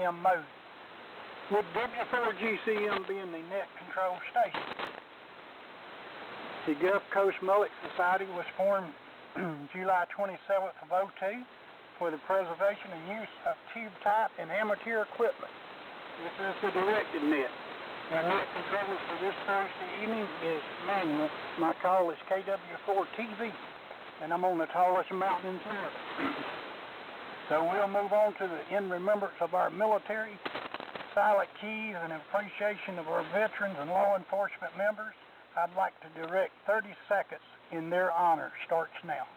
W4GCM mode, with W4GCM being the net control station. The Gulf Coast Mullet Society was formed July 27th of '02 for the preservation and use of tube type and amateur equipment. This is the directed net. Our net controller for this Thursday evening is manual. My call is KW4TV, and I'm on the tallest mountain in Florida. So we'll move on to the in remembrance of our military, silent keys, and appreciation of our veterans and law enforcement members. I'd like to direct 30 seconds in their honor. Starts now.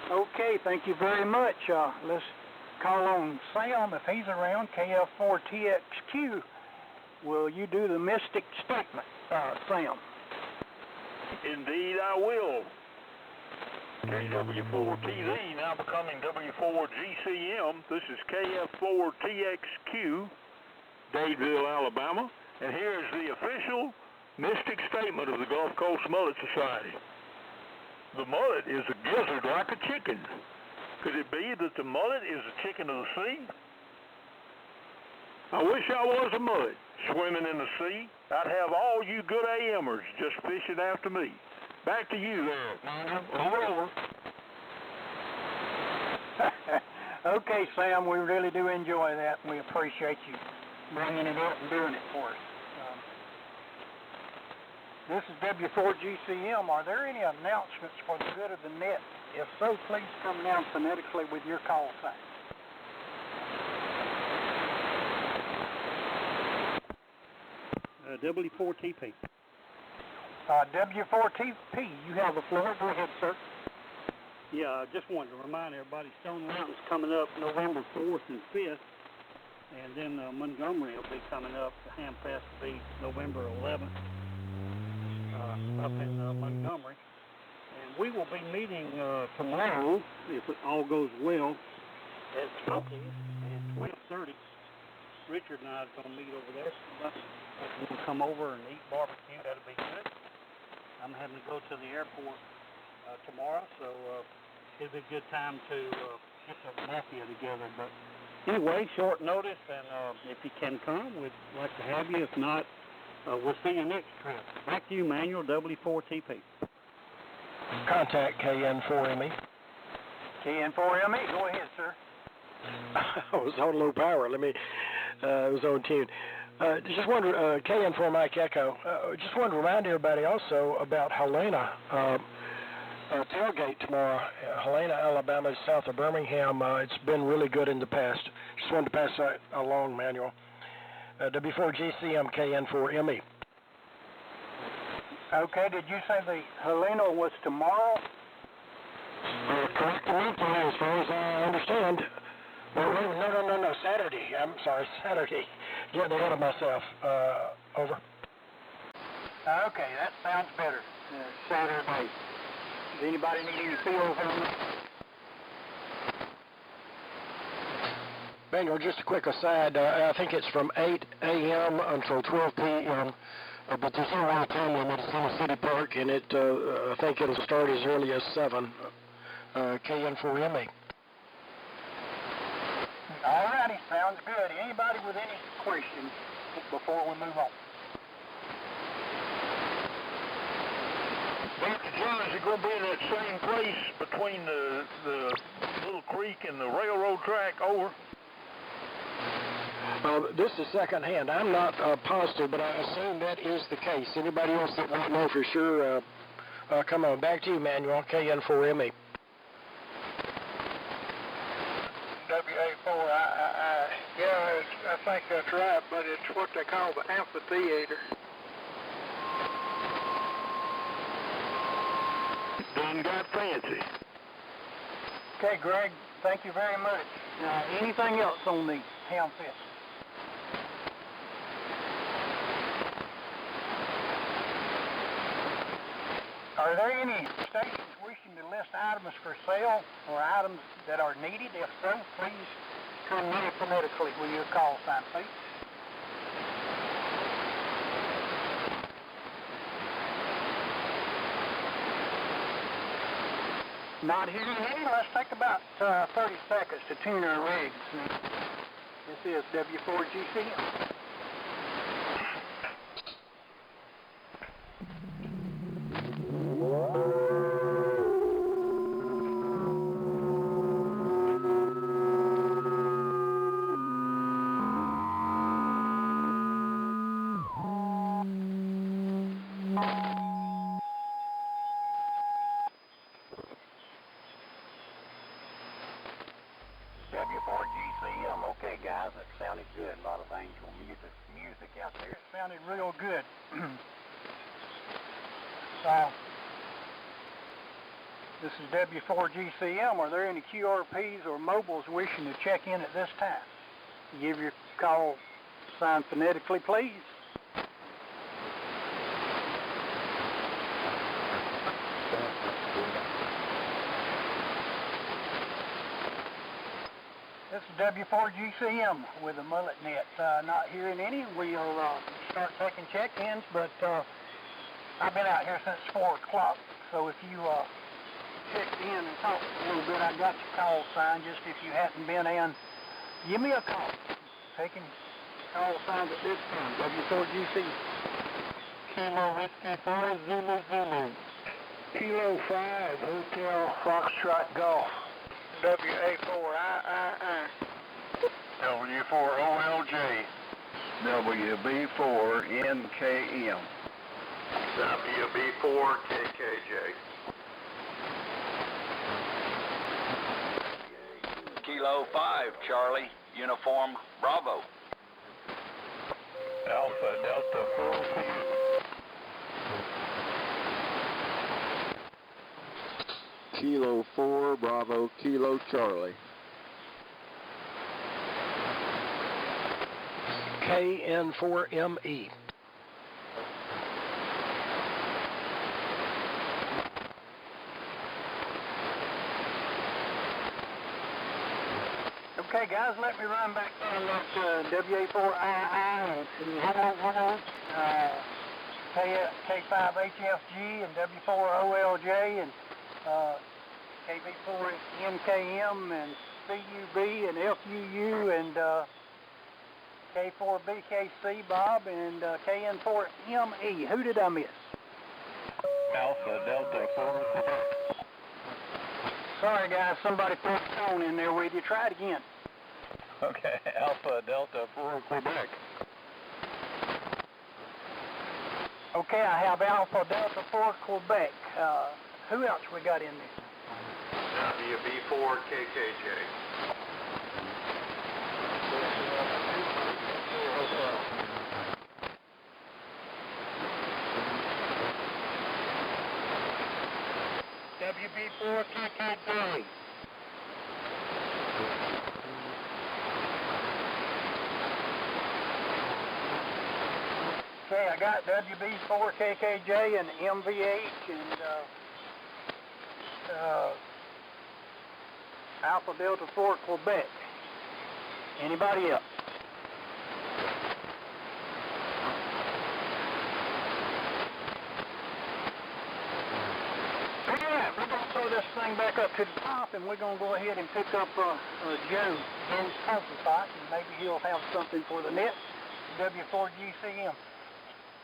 Okay, thank you very much. Let's call on Sam if he's around, KF4TXQ. Will you do the mystic statement, Sam? Indeed I will. KW4TV, now becoming W4GCM. This is KF4TXQ, Dadeville, Alabama. And here is the official mystic statement of the Gulf Coast Mullet Society. The mullet is a gizzard like a chicken. Could it be that the mullet is a chicken of the sea? I wish I was a mullet swimming in the sea. I'd have all you good AMers just fishing after me. Back to you there. Over. Okay, Sam, we really do enjoy that, and we appreciate you bringing it up and doing it for us. This is W4GCM. Are there any announcements for the good of the net? If so, please come down phonetically with your call sign. W4TP. W4TP, you have the floor. Go ahead, sir. Yeah, I just wanted to remind everybody Stone Mountain's coming up November 4th and 5th, and then Montgomery will be coming up. The Ham Fest will be November 11th up in Montgomery. And we will be meeting tomorrow, if it all goes well, at Smokies at 12:30. Richard and I are going to meet over there. We'll come over and eat barbecue. That'll be good. I'm having to go to the airport tomorrow, so it'll be a good time to get the mafia together. But anyway, short notice, and if you can come, we'd like to have you. If not, we'll see you next trip. Back to you, Manuel, W4TP. Contact KN4ME. KN4ME, go ahead, sir. I was on low power. It was on tune. Just wanted, KN4 Mike Echo, just wanted to remind everybody also about Helena tailgate tomorrow. Helena, Alabama, south of Birmingham. It's been really good in the past. Just wanted to pass that along, Manuel. W4GCM KN4ME. Okay, did you say the Helena was tomorrow? Correct, as far as I understand. No, Saturday. I'm sorry, Saturday. Getting ahead of myself. Over. Okay, that sounds better. Saturday. Does anybody need any field helmets? Manuel, just a quick aside. I think it's from 8 a.m. until 12 p.m. But there's no real time limit. It's in the city park, and I think it'll start as early as 7. KN4ME. All righty, sounds good. Anybody with any questions before we move on? Dr. John, is it going to be in that same place between the little creek and the railroad track? Over. This is secondhand. I'm not positive, but I assume that is the case. Anybody else that won't know for sure, come on. Back to you, Manuel, KN4ME. WA4, yeah, I think that's right, but it's what they call the amphitheater. Done got fancy. Okay, Greg, thank you very much. Anything else on the Ham Fest? Are there any stations wishing to list items for sale or items that are needed? If so, please turn me phonetically with your call sign, please. Not hearing any. Let's take about 30 seconds to tune our rigs. This is W4GCM. W4GCM. Okay, guys, that sounded good. A lot of angel music out there. It sounded real good. This is W4GCM. Are there any QRPs or mobiles wishing to check in at this time? Give your call sign phonetically, please. This is W4GCM with the Mullet Net. Not hearing any. We'll start taking check-ins, but I've been out here since 4 o'clock, so if you checked in and talked a little bit, I got your call sign. Just if you hadn't been in, give me a call. Taking call signs at this time. W4GC. Kilo Whiskey 4 Zulu Zulu. Kilo 5 Hotel Foxtrot Golf. WA4I. W4OLJ. WB4NKM. WB4KKJ. Kilo 5 Charlie Uniform Bravo. Alpha Delta 4. Kilo 4 Bravo Kilo Charlie. KN4ME. Okay, guys, let me run back down that WA4II and K5HFG and W4OLJ and KB4NKM and CUB and FUU and K4BKC Bob and KN4ME. Who did I miss? Alpha Delta 4. Sorry, guys, somebody put a phone in there with you. Try it again. Okay, Alpha Delta 4 Quebec. Okay, I have Alpha Delta 4 Quebec. Who else we got in there? WB4KKJ. WB4KKJ. Okay, I got WB4KKJ and MVH and Alpha Delta 4 Quebec. Anybody else? Alright, we're going to throw this thing back up to the top and we're going to go ahead and pick up Joe's conference spot and maybe he'll have something for the net. W4GCM.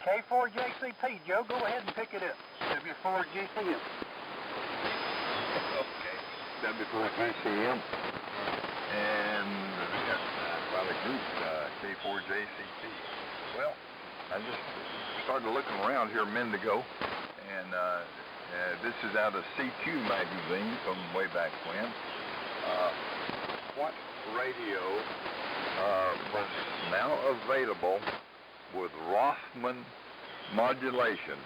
K4JCP. Joe, go ahead and pick it up. W4GCM. Okay, W4GCM. And we got by the group K4JCP. Well, I just started looking around here a minute ago, and this is out of CQ magazine from way back when. What radio was now available with Rothman modulation.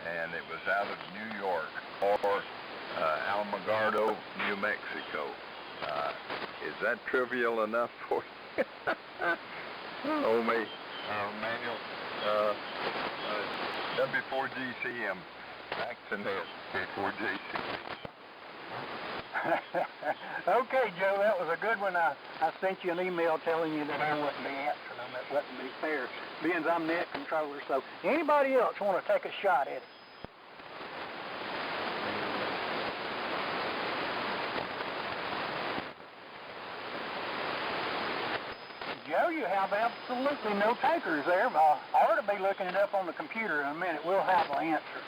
And it was out of New York or Alamogordo, New Mexico. Is that trivial enough for you? Oh, me. Manuel. W4GCM. Back to net. W4GCM. Okay, Joe, that was a good one. I sent you an email telling you that I wouldn't be answering them. That wouldn't be fair, being I'm net controller. So anybody else want to take a shot at it? Joe, you have absolutely no takers there. I ought to be looking it up on the computer in a minute. We'll have an answer.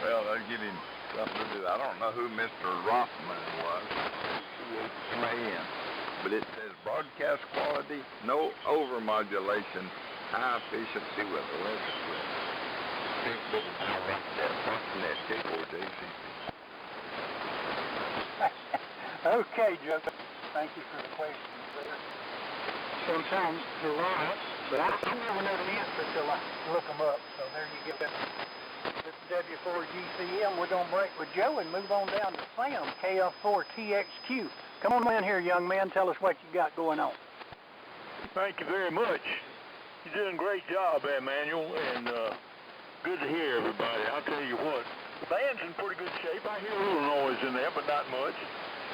Well, they'll give him something to do. I don't know who Mr. Rothman was, CHMAN, but it says broadcast quality, no overmodulation, high efficiency with electric. Okay, Joe. Thank you for the questions there. Sometimes they're right, but I never know the answer till I look them up. So there you go. This is W4GCM. We're going to break with Joe and move on down to Sam, KF4TXQ. Come on in here, young man. Tell us what you got going on. Thank you very much. You're doing a great job, Emmanuel, and good to hear everybody. I'll tell you what, the band's in pretty good shape. I hear a little noise in there, but not much.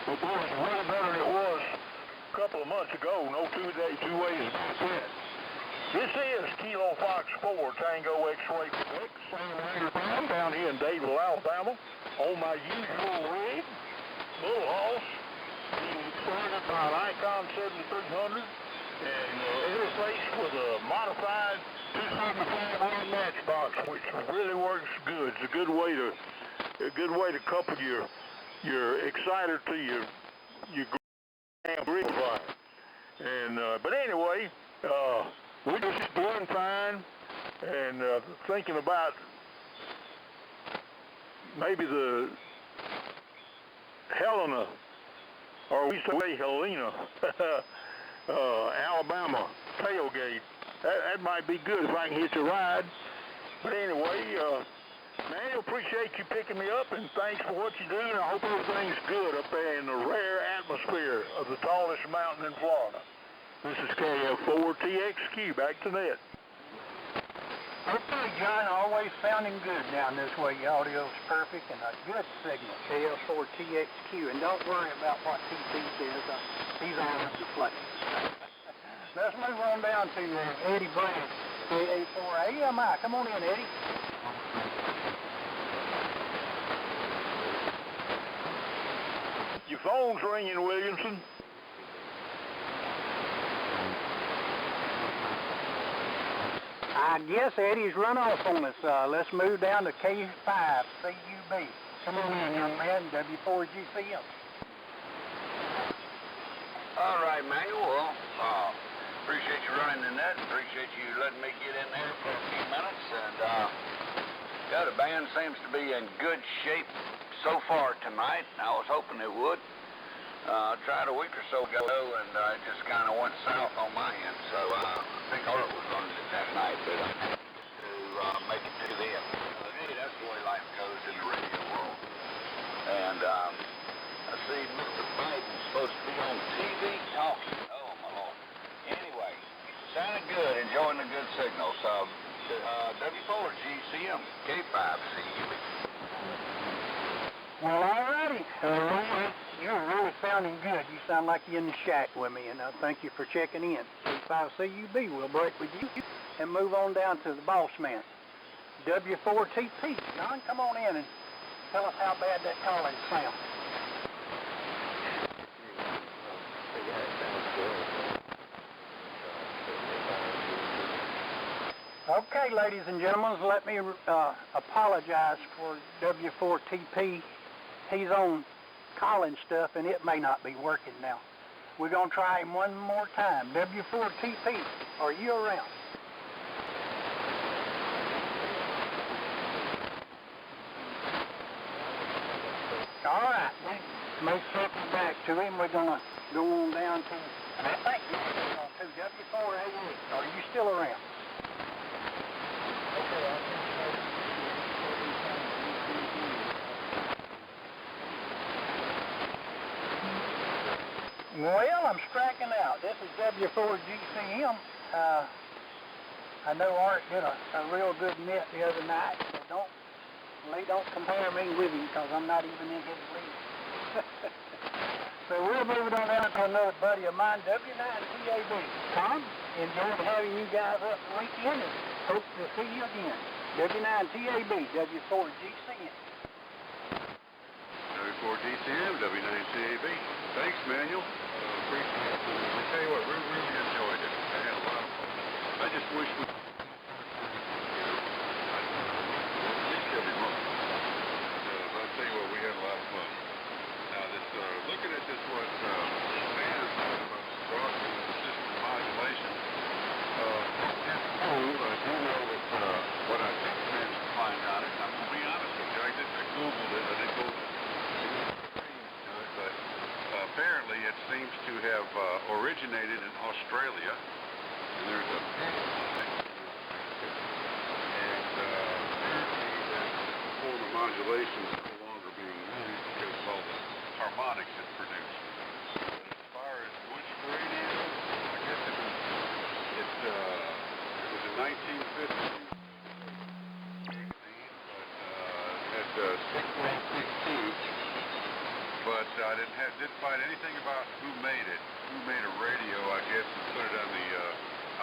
But boy, it's way better than it was a couple of months ago. No two ways about that. This is Kilo Fox 4 Tango X-Ray Freq, I'm down here in Dadeville, Alabama, on my usual rig, Bull Hoss, being started by an Icon 7300, and interfaced with a modified 275 matchbox, which really works good. It's a good way to couple your exciter to your amplifier. And but anyway, we're just doing fine, and thinking about maybe the Helena, or we say Helena, Alabama tailgate. That might be good if I can hitch a ride. But anyway, man, I appreciate you picking me up, and thanks for what you do, and I hope everything's good up there in the rare atmosphere of the tallest mountain in Florida. This is KF4TXQ, back to net. Okay, John, always sounding good down this way. Your audio's perfect and a good signal, KF4TXQ. And don't worry about what TT says. He's all over the place. Let's move on down to Eddie Brown, KA4AMI. Come on in, Eddie. Your phone's ringing, Williamson. I guess Eddie's run off on us. Let's move down to K5CUB. Come on in, young man, W4GCM. All right, Manuel. Well, appreciate you running the net. Appreciate you letting me get in there for a few minutes. And the band seems to be in good shape so far tonight. I was hoping it would. Tried a week or so ago, and it just kind of went south on my end. So I think Art was running it that night, but to make it to the end. Hey, that's the way life goes in the radio world. And I see Mr. Biden's supposed to be on TV talking. Oh, my Lord. Anyway, sounded good, enjoying the good signal. So W4GCM, K5CUB. Well, all righty. You're really sounding good. You sound like you're in the shack with me, and thank you for checking in. K5CUB, we'll break with you and move on down to the boss man, W4TP. John, come on in and tell us how bad that calling sounds. Okay, ladies and gentlemen, let me apologize for W4TP. He's on calling stuff, and it may not be working now. We're going to try him one more time. W4TP, are you around? All right, let's circle back to him. We're going to go on down to, I think you're on to W4AE. Are you still around? Well, I'm striking out. This is W4GCM. I know Art did a real good net the other night, so don't compare me with him because I'm not even in his league. So we're moving on down to another buddy of mine, W9TAB. Tom, enjoyed having you guys up the weekend and hope to see you again. W9TAB, W4GCM. W4GCM, W9CAB. Thanks, Manuel. Appreciate it. I tell you what, we really enjoyed it. I had a lot of fun. I just wish we at least every month. I tell you what, we had a lot of fun. Now, this looking at this, what Stan is talking about, broadcast system modulation. I do know that what I think managed to find out, and I'm going to be honest with you, I Googled it, I didn't go but apparently it seems to have originated in Australia, and there's a apparently that form of modulation is no longer being used because of all the harmonics it produced. As far as which radio, I guess it was in 1950. But but I didn't find anything about who made it, who made a radio, I guess, and put it on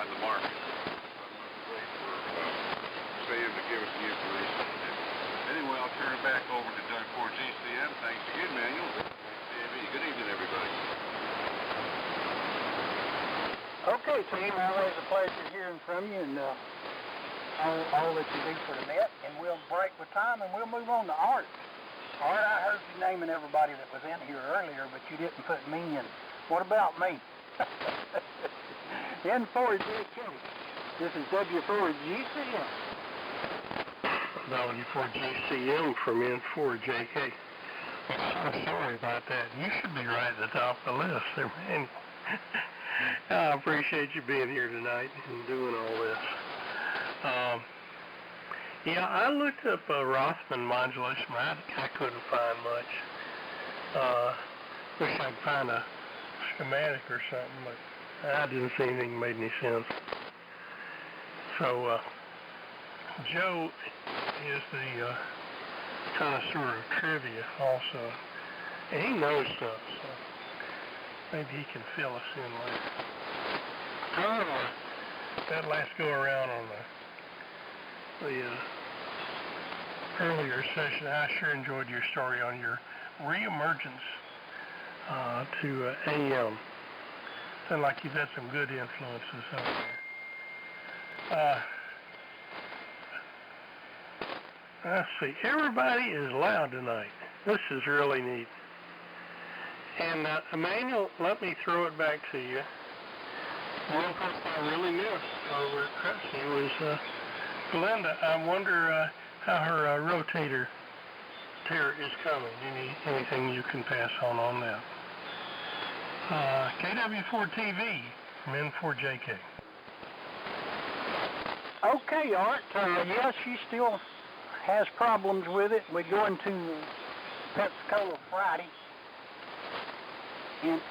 the market. So I'm going to wait for Sam to give us the information. Anyway, I'll turn it back over to W4GCM. Thanks again, Manuel. Good evening, everybody. Okay, team, always a pleasure hearing from you and all that you do for the net. And we'll break with time and we'll move on to Art. Art, I heard you naming everybody that was in here earlier, but you didn't put me in. What about me? N4JK. This is W4GCM. W4GCM from N4JK. I'm sorry about that. You should be right at the top of the list there, man. I appreciate you being here tonight and doing all this. Yeah, I looked up Rothman modulation. I couldn't find much. Wish I could find a schematic or something, but I didn't see anything that made any sense. So, Joe is the connoisseur of trivia also, and he knows stuff, so maybe he can fill us in later. That last go around on the earlier session, I sure enjoyed your story on your reemergence to AM. Sounds like you've had some good influences out there. Let's see. Everybody is loud tonight. This is really neat. And Emmanuel, let me throw it back to you. One person I really missed over at Cressy was Glenda. I wonder how her rotator tear is coming. Anything you can pass on that? KW4TV from N4JK. Okay, Art. Yes, she still has problems with it. We're going to Pensacola Friday, and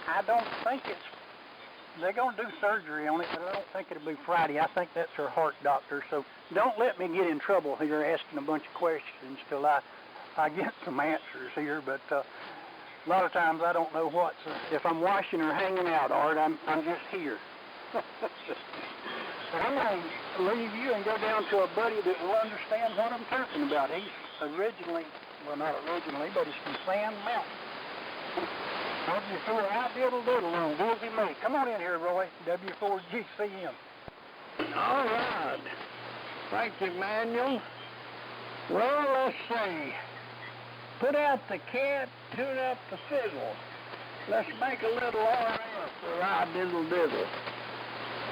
I don't think they're going to do surgery on it, but I don't think it'll be Friday. I think that's her heart doctor, so don't let me get in trouble here asking a bunch of questions till I get some answers here, but a lot of times I don't know if I'm washing or hanging out, Art. I'm just here. So I'm going to leave you and go down to a buddy that will understand what I'm talking about. He's not originally, but he's from Sand Mountain. What do you feel I diddle on? Busy me. Come on in here, Roy. W4GCM. All right. Thank you, Manuel. Well, let's see. Put out the cat, tune up the fiddle. Let's make a little RF for I diddle diddle.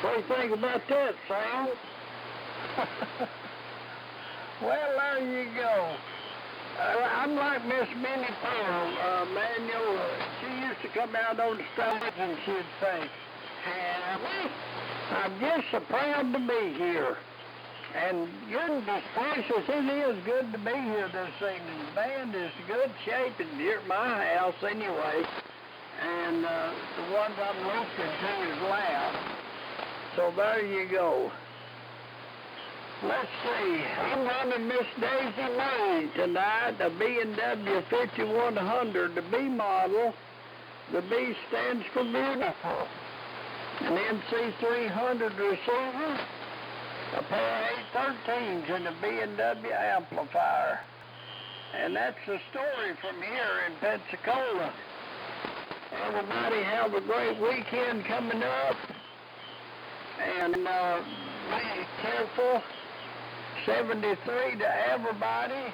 What do you think about that, Sam? Well, there you go. I'm like Miss Minnie Pearl, Manuel. She used to come out on the stage and she'd say, "Happy, I'm just so proud to be here." And goodness gracious, it is good to be here this evening. The band is in good shape and near my house anyway. And ones I'm listening to is loud. So there you go. Let's see. I'm running Miss Daisy Lane tonight, a B&W 5100, the B model. The B stands for beautiful. An NC300 receiver, a pair of 813s and a B&W amplifier. And that's the story from here in Pensacola. Everybody have a great weekend coming up. And be careful. 73 to everybody.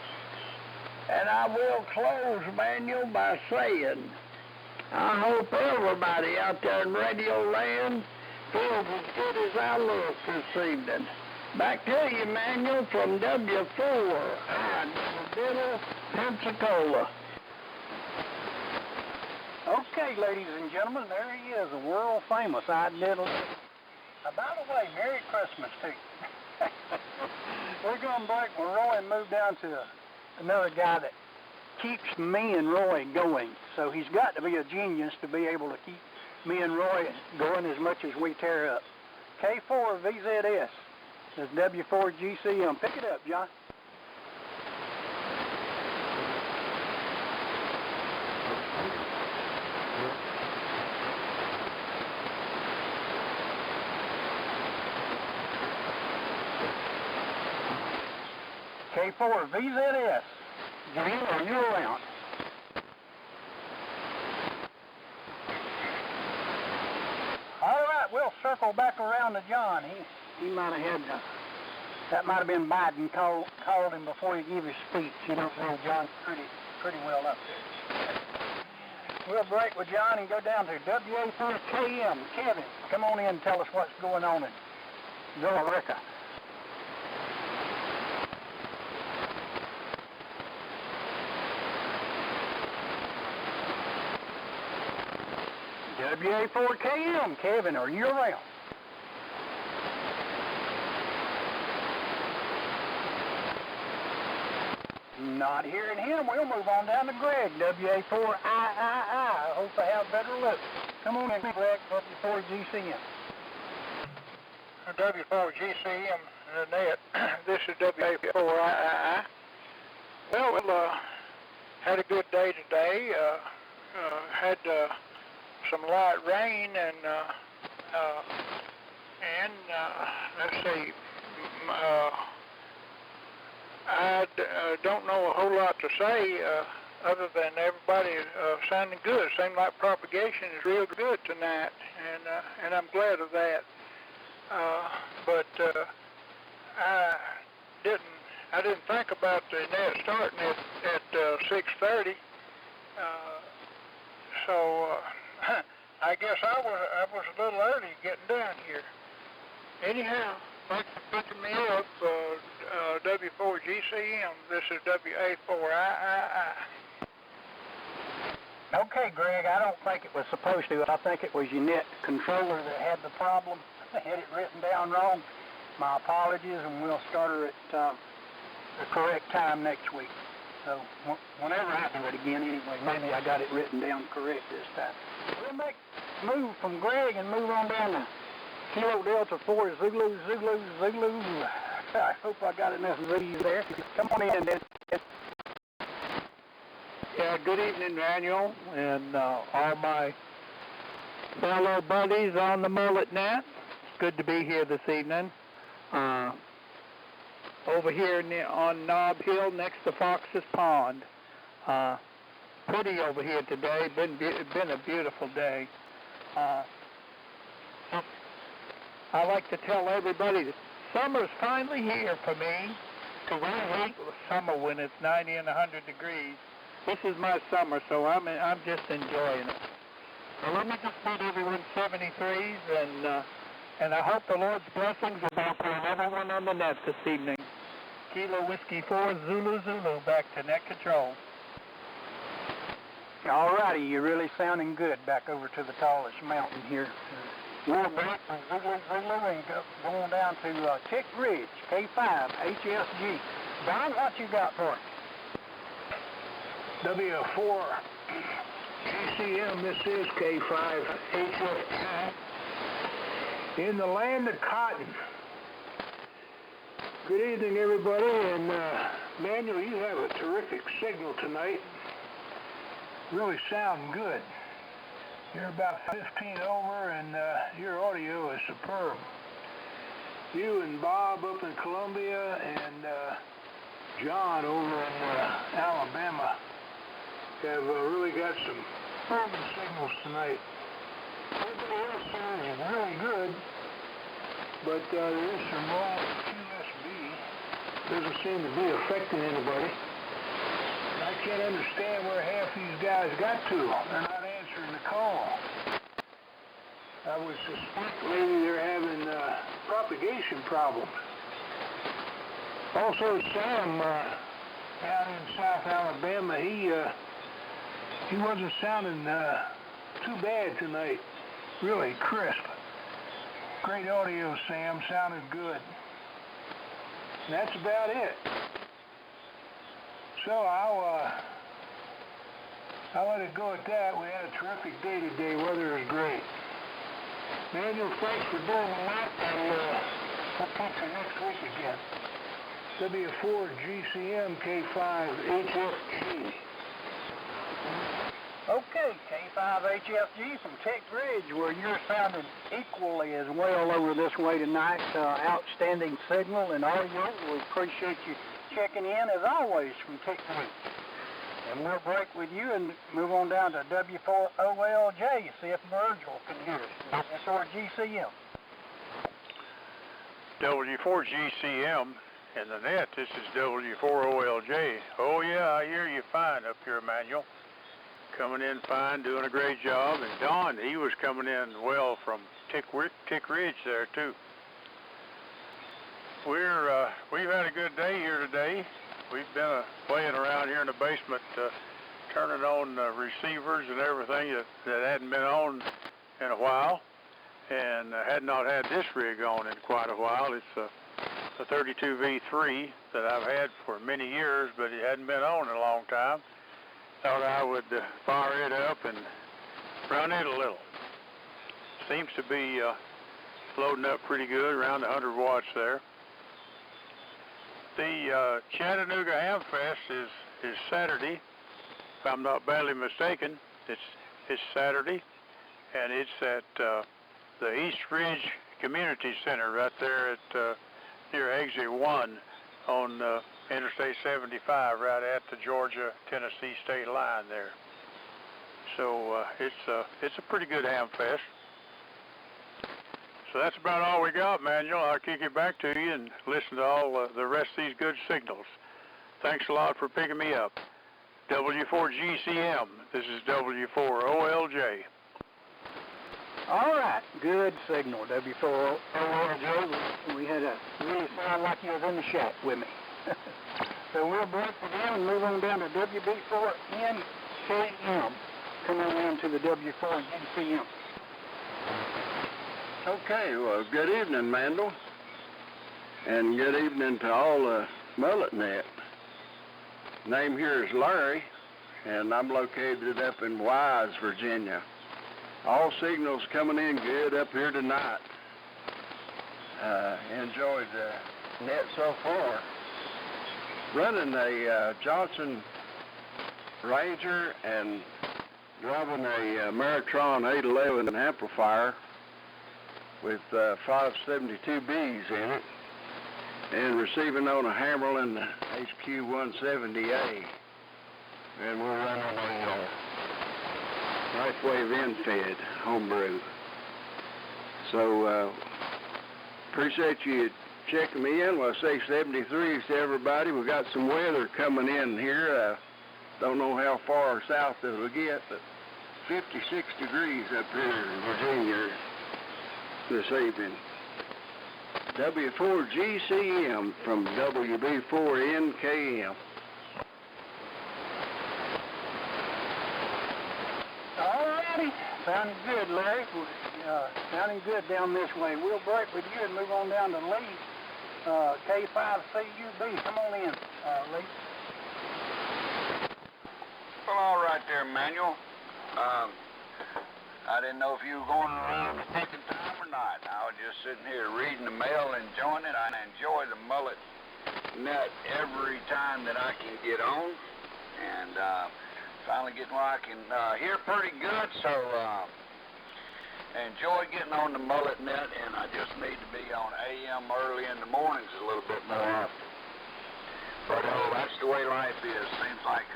And I will close, Manuel, by saying, I hope everybody out there in Radio Land feels as good as I look this evening. Back to you, Manuel, from W4GCM Pensacola. Okay, ladies and gentlemen, there he is, a world famous Diddle. By the way, Merry Christmas to you. We're going to break when Roy moved down to another guy that keeps me and Roy going. So he's got to be a genius to be able to keep me and Roy going as much as we tear up. K4VZS is W4GCM. Pick it up, John. K4VZS. John, are you around? All right, we'll circle back around to John. He might have had that might have been Biden called him before he gave his speech. You know, John's pretty well up there. We'll break with John and go down to W4GCM. Kevin, come on in and tell us what's going on in Zurich. W4GCM, Kevin, are you around? Not hearing him. We'll move on down to Greg, W4II. I hope I have better luck. Come on in, Greg, W4GCM. W4GCM the net. This is W4II. Well, had a good day today. Had some light rain and let's see. I don't know a whole lot to say other than everybody sounding good. It seemed like propagation is real good tonight, and I'm glad of that. But I didn't think about the net starting at 6:30. So I guess I was a little early getting down here. Anyhow, thanks for picking me up. W4GCM. This is WA4II. Okay, Greg, I don't think it was supposed to. I think it was your net controller that had the problem. Had it written down wrong. My apologies, and we'll start her at the correct time next week. So whenever I do it again anyway, maybe I got it written down correct this time. We'll make move from Greg and move on down to Kilo Delta 4 Zulu. I hope I got enough Z's there. Come on in, then. Yeah, good evening, Daniel, and all my fellow buddies on the Mullet Net. It's good to be here this evening. Over here on Knob Hill next to Fox's Pond. Pretty over here today. Been a beautiful day. I like to tell everybody that summer's finally here for me. Because I hate summer when it's 90 and 100 degrees. This is my summer, so I'm just enjoying it. So let me just bid everyone 73s, and I hope the Lord's blessings will be upon everyone on the net this evening. Kilo Whiskey 4 Zulu, back to net control. All righty, you're really sounding good back over to the tallest mountain here. We're back from Zulu and going down to Tick Ridge, K5, HSG. Don, what you got for us? W4 W4GCM, this is K5HF in the land of cotton. Good evening, everybody, and Manuel, you have a terrific signal tonight. Really sounding good. You're about 15 over, and your audio is superb. You and Bob up in Columbia, and John over in Alabama have really got some urban signals tonight. Everybody else sounds really good, but there is some wrong with QSB. Doesn't seem to be affecting anybody. And I can't understand where half these guys got to. They're not answering the call. I would suspect maybe they're having propagation problems. Also, Sam out in South Alabama, he wasn't sounding too bad tonight. Really crisp. Great audio, Sam. Sounded good. And that's about it. So I'll let it go at that. We had a terrific day today. Weather is great. Manuel, thanks for doing that, and we'll talk to you next week again. W4GCM K5HFG. Okay, K5HFG from Tech Ridge, where you're sounding equally as well over this way tonight. Outstanding signal and audio. We appreciate you checking in, as always, from Tech Ridge. And we'll break with you and move on down to W4OLJ, see if Virgil can hear us. W4GCM. W4GCM and the net, this is W4OLJ. Oh yeah, I hear you fine up here, Manuel. Coming in fine, doing a great job. And Don, he was coming in well from Tick Ridge there too. We've had a good day here today. We've been playing around here in the basement, turning on receivers and everything that hadn't been on in a while, and had not had this rig on in quite a while. It's a 32V3 that I've had for many years, but it hadn't been on in a long time. Thought I would fire it up and run it a little. Seems to be loading up pretty good, around 100 watts there. The Chattanooga Hamfest is Saturday, if I'm not badly mistaken. It's Saturday, and it's at the East Ridge Community Center right there at near Exit 1 on Interstate 75, right at the Georgia-Tennessee state line there. So it's a pretty good Hamfest. So that's about all we got, Manuel. I'll kick it back to you and listen to all the rest of these good signals. Thanks a lot for picking me up. W4GCM, this is W4OLJ. All right, good signal, W4OLJ. We had a really sound like you was in the shack with me. So we'll break for them and move on down to WB4NKM. Come on down to the W4GCM. Okay, well, good evening, Mandel. And good evening to all the mullet net. Name here is Larry, and I'm located up in Wise, Virginia. All signals coming in good up here tonight. Enjoyed the net so far. Running a Johnson Ranger and driving a Meritron 811 amplifier with 572Bs in it, and receiving on a Hammerlin HQ170A. And we're running a Microwave end-fed homebrew. So appreciate you checking me in. Well, I say 73s to everybody. We've got some weather coming in here. Don't know how far south it'll get, but 56 degrees up here in Virginia this evening. W4GCM from WB4NKM. Alrighty, sounding good, Larry. Sounding good down this way. We'll break with you and move on down to Lee, K5CUB. Come on in, Lee. Well, all right there, Manuel. I didn't know if you were going around the second time or not. I was just sitting here reading the mail, enjoying it. I enjoy the mullet net every time that I can get on, and finally getting where I can hear pretty good, so enjoy getting on the mullet net, and I just need to be on AM early in the mornings a little bit more often. But that's the way life is. Seems like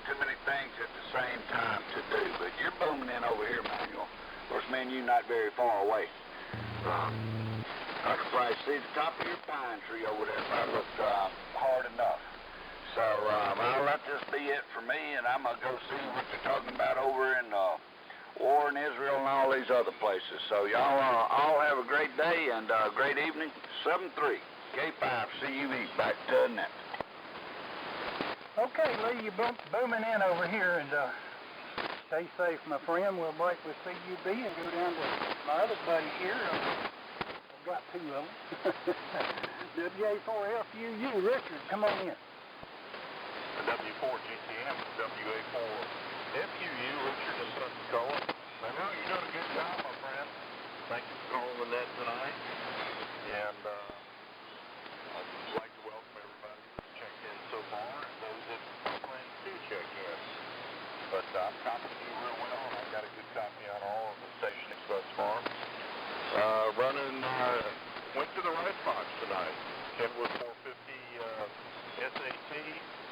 too many things at the same time to do. But you're booming in over here, Manuel. Of course, man, you're not very far away. I can probably see the top of your pine tree over there if I looked hard enough. So I'll let this be it for me, and I'm going to go see what they're talking about over in war in Israel and all these other places. So y'all all have a great day and great evening. 7-3, K5, CUE, back to the net. Okay, Lee, you're booming in over here, and stay safe, my friend. We'll break with CUB and go down to my other buddy here. I've got two of them. W4FUU, Richard, come on in. W4GCM, W4FUU, Richard in Pensacola. I know you're doing a good job, my friend. Thank you for calling the net tonight. And I'd like to welcome everybody who's checked in so far and those that are planning to check in. But I'm copying you real well, and I've got a good copy on all of the stations thus far. Went to the right box tonight. Kenwood 450 SAT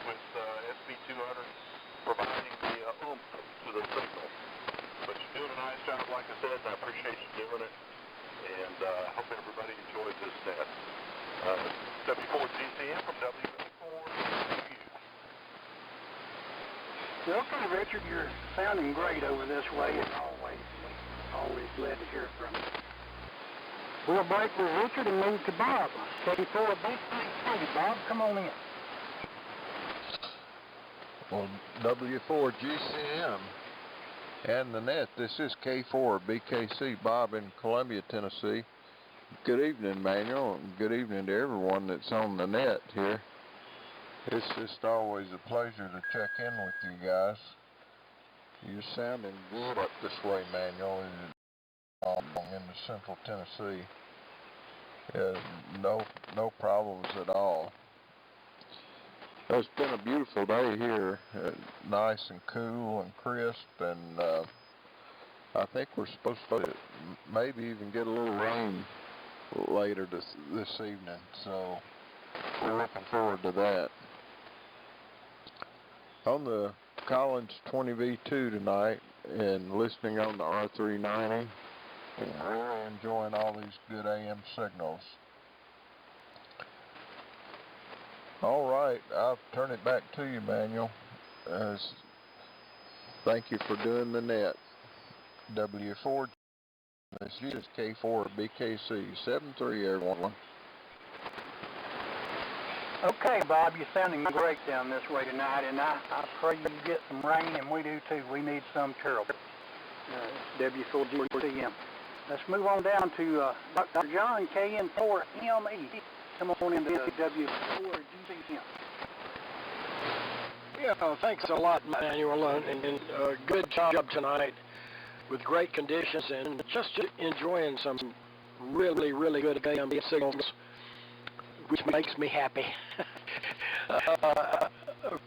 with SB200 providing the oomph to the signal. But you're doing a nice job, like I said, and I appreciate you doing it. And hope everybody enjoys this net. W4GCM from W4GCM. Okay, Richard, you're sounding great over this way, as always. Always glad to hear from you. We'll break with Richard and move to Bob. K4BKC. Bob, come on in. Well, W4GCM and the net, this is K4BKC, Bob in Columbia, Tennessee. Good evening, Manuel, and good evening to everyone that's on the net here. It's just always a pleasure to check in with you guys. You're sounding good up this way, Manuel, into central Tennessee. No problems at all. It's been a beautiful day here, nice and cool and crisp, and I think we're supposed to maybe even get a little rain later this evening, so we're looking forward to that. On the Collins 20V2 tonight and listening on the R390, and really enjoying all these good AM signals. All right, I'll turn it back to you, Manuel. Thank you for doing the net. W4, this is K4BKC, 7-3, everyone. Okay, Bob, you're sounding great down this way tonight, and I pray you get some rain, and we do too. We need some terrible. W4GCM. Let's move on down to Dr. John, KN4ME. Come on into W4GCM. Yeah, thanks a lot, Manuel, and good job tonight with great conditions and just enjoying some really, really good AM signals, which makes me happy.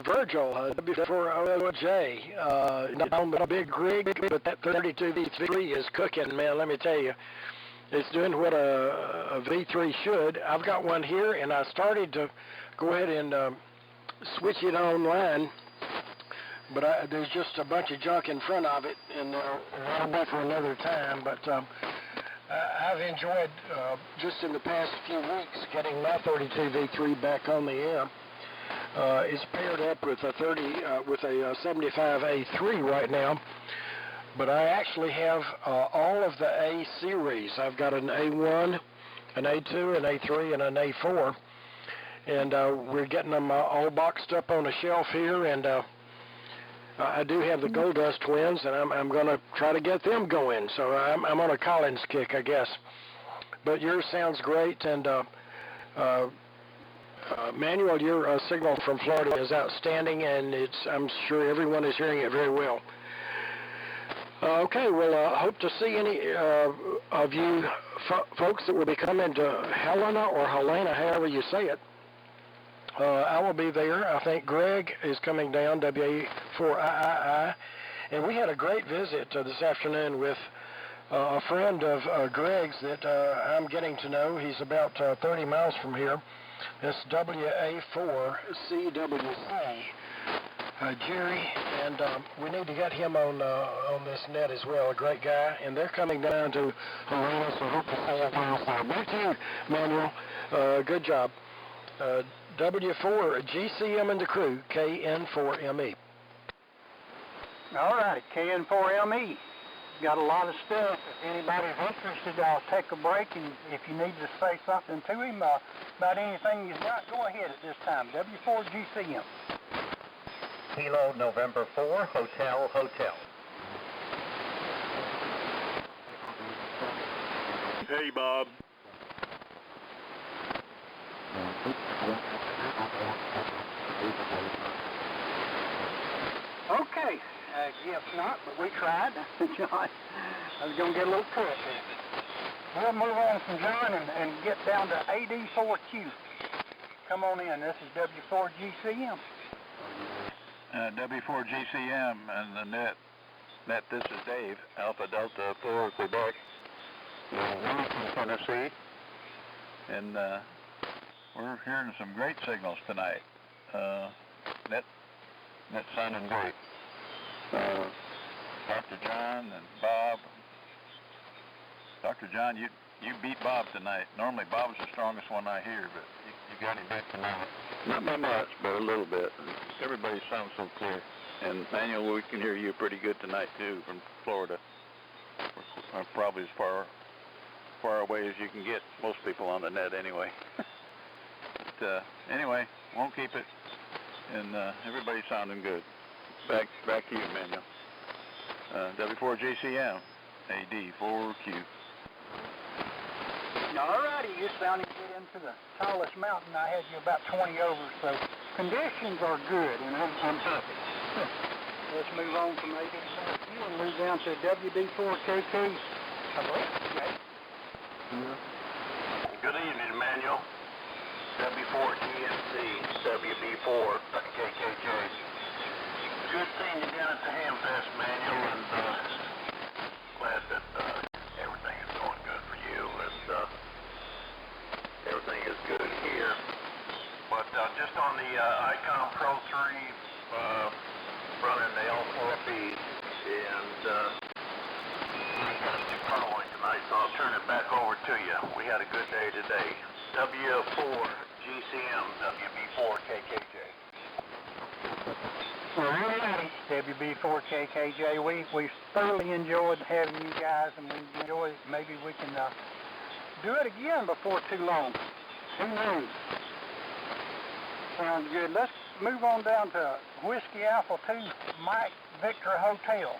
Virgil, W4OJ, not on the big rig, but that 32V3 is cooking, man, let me tell you. It's doing what a V3 should. I've got one here, and I started to go ahead and switch it online, but there's just a bunch of junk in front of it, and that'll be for another time. But I've enjoyed, just in the past few weeks, getting my 32V3 back on the air. It's paired up with a 75A3 right now. But I actually have all of the A series. I've got an A1, an A2, an A3, and an A4. And we're getting them all boxed up on a shelf here. And I do have the Gold Dust twins, and I'm going to try to get them going. So I'm on a Collins kick, I guess. But yours sounds great. And Manuel, your signal from Florida is outstanding, and I'm sure everyone is hearing it very well. Okay, well, hope to see any of you folks that will be coming to Helena or Helena, however you say it. I will be there. I think Greg is coming down, W4GCM, and we had a great visit this afternoon with a friend of Greg's that I'm getting to know. He's about 30 miles from here. It's W4GCM, Jerry, and we need to get him on this net as well. A great guy, and they're coming down to Helena, so hope to see you guys there. Back to you, Manuel. Good job. W4GCM and the crew, KN4ME. All right, KN4ME. Got a lot of stuff. If anybody's interested, I'll take a break, and if you need to say something to him about anything you've got, go ahead at this time. W4GCM. Kilo November 4, Hotel. Hey, Bob. Okay. Yes, not, but we tried. John, I was going to get a little quick. We'll move on from John and get down to AD4Q. Come on in. This is W4GCM. W4GCM and the net, this is Dave, Alpha Delta 4, Quebec, Wilmington, Tennessee, and we're hearing some great signals tonight. Net sounding great. Dr. John and Bob. Dr. John, you beat Bob tonight. Normally Bob's the strongest one I hear, but you got him back tonight. Not by much, but a little bit. Everybody sounds so clear. And Manuel, we can hear you pretty good tonight too from Florida. We're probably as far away as you can get most people on the net anyway. But anyway, won't keep it. And everybody's sounding good. Back to you, Manuel. W4GCM, AD4Q. All righty, you're sounding good into the tallest mountain. I had you about 20 over, so conditions are good, and I'm happy. Let's move on from AD4Q and move down to WB4KK. Hello? Okay. Good evening, Manuel. W4GMC, WB4KKJ. Good seeing you down at the Hamfest, Manuel, and glad that everything is going good for you, and everything is good here. But just on the Icon Pro 3, running the L4B, and I got a new following tonight, so I'll turn it back over to you. We had a good day today. W4GCM, WB4KKJ. All righty, WB4KKJ. We thoroughly enjoyed having you guys, and we enjoy. Maybe we can do it again before too long. Who knows? Sounds good. Let's move on down to Whiskey Alpha 2, Mike Victor Hotel.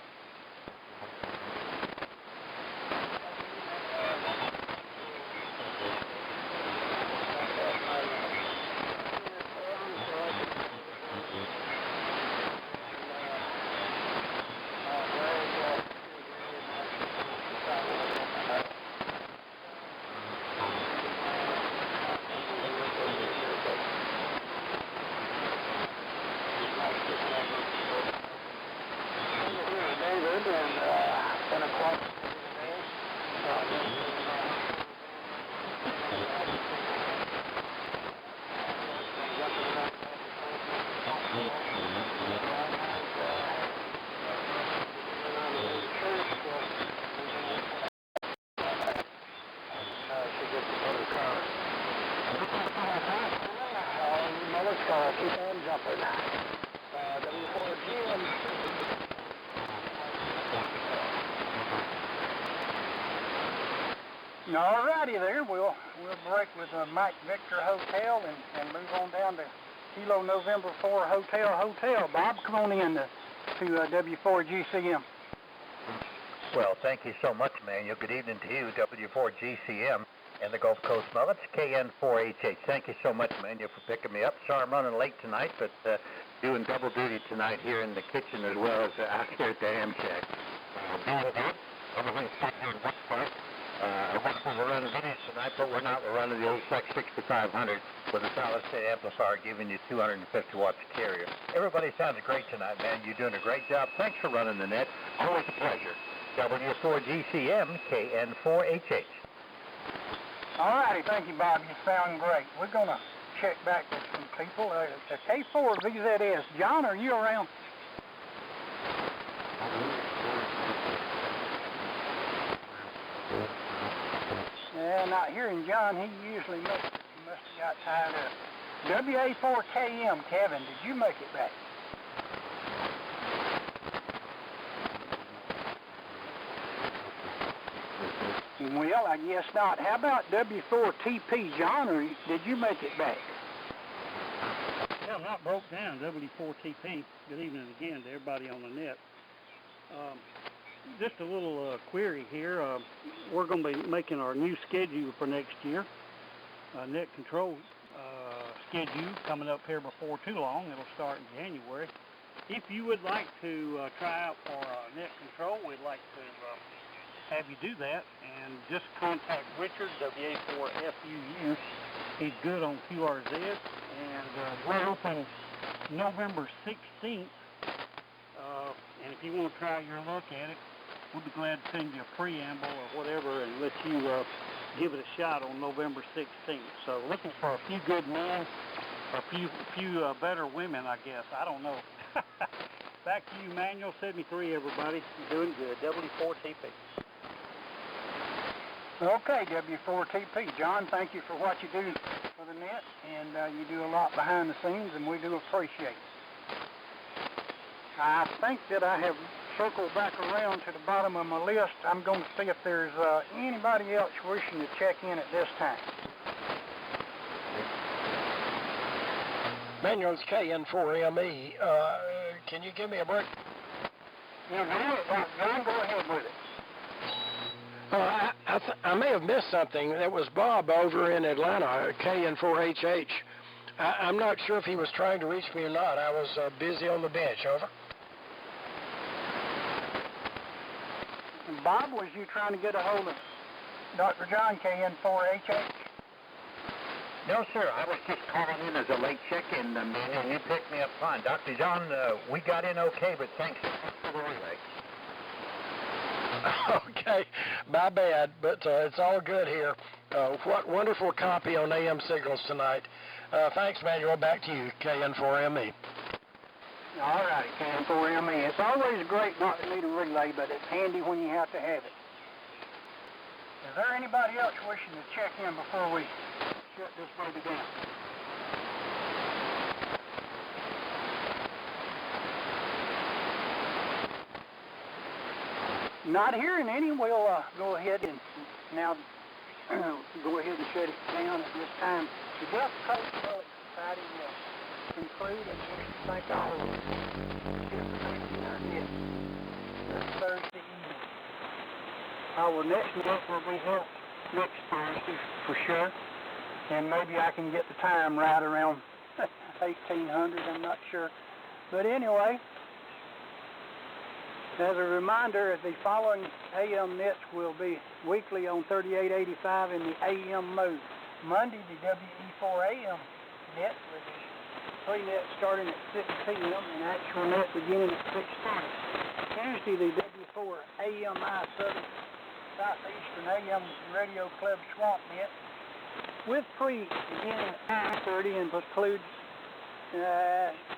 Keep on jumping. W4GCM. All righty there. We'll break with Mike Victor Hotel and move on down to Kilo November 4 Hotel. Bob, come on in to W4GCM. Well, thank you so much, Manuel. Good evening to you, W4GCM and the Gulf Coast Mullets, KN4HH. Thank you so much, Manuel, for picking me up. Sorry I'm running late tonight, but doing double duty tonight here in the kitchen as well as out here at the ham shack. doing good. Everything's fine here in Westport. We're running videos tonight, but we're not. We're running the old freq 6500 with a solid state amplifier giving you 250 watts of carrier. Everybody sounds great tonight, man. You're doing a great job. Thanks for running the net. Always a pleasure. W4GCM KN4HH. All righty, thank you, Bob. You sound great. We're going to check back with some people. The K4VZS. John, are you around? Yeah, not hearing John. He usually makes it. He must have got tired of it. WA4KM, Kevin, did you make it back? Well, I guess not. How about W4TP, John, or did you make it back? Yeah, I'm not broke down. W4TP. Good evening again to everybody on the net. Just a little query here. We're going to be making our new schedule for next year. Net control schedule coming up here before too long. It'll start in January. If you would like to try out for net control, we'd like to have you do that, and just contact Richard, WA4FUU. He's good on QRZ, and we're open November 16th, and if you want to try your luck at it, we'll be glad to send you a preamble or whatever and let you give it a shot on November 16th. So looking for a few good men, or a few better women, I guess. I don't know. Back to you, Manuel, 73, everybody. You're doing good. W4TP. Okay, W4TP. John, thank you for what you do for the net, and you do a lot behind the scenes, and we do appreciate it. I think that I have circled back around to the bottom of my list. I'm going to see if there's anybody else wishing to check in at this time. Manuel's KN4ME. Can you give me a break? Yeah, John, go ahead with it. I may have missed something. That was Bob over in Atlanta, KN4HH. I'm not sure if he was trying to reach me or not. I was busy on the bench. Over. Bob, was you trying to get a hold of Dr. John, KN4HH? No, sir. I was just calling in as a late check-in, and you picked me up fine. Dr. John, we got in okay, but thanks for the relay. Okay, my bad, but it's all good here. What wonderful copy on AM signals tonight. Thanks, Manuel. Back to you, KN4ME. All right, KN4ME. It's always great not to need a relay, but it's handy when you have to have it. Is there anybody else wishing to check in before we shut this baby down? Not hearing any, we'll go ahead and now go ahead and shut it down at this time. The Gulf Coast Mullet Society will conclude, and we thank all of you for participating in our net this Thursday evening. Our next net will be held next Thursday for sure, and maybe I can get the time right around 1800, I'm not sure. But anyway, as a reminder, the following AM nets will be weekly on 3885 in the AM mode. Monday, the WE4 AM net will be pre-net starting at 6 p.m. and actual net beginning at 6:30. Tuesday, the W4 AMI Southeastern AM Radio Club Swamp net with pre beginning at 9:30 and concludes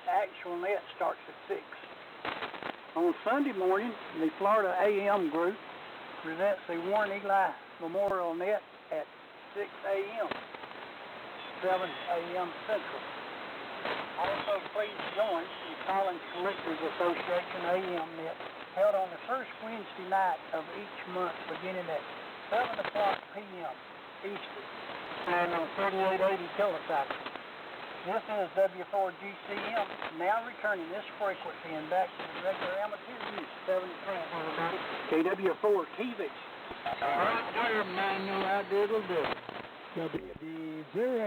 actual net starts at 6. On Sunday morning, the Florida AM group presents the Warren Eli Memorial Net at 6 a.m., 7 a.m. Central. Also, please join the Collins Collectors Association AM Net held on the first Wednesday night of each month beginning at 7 o'clock p.m. Eastern and on 3880 kilocycles. This is W4GCM, now returning this frequency and back to the regular amateur use, 70 KW4 TV. Right there, Manuel, I diddle do. WD0JZJ.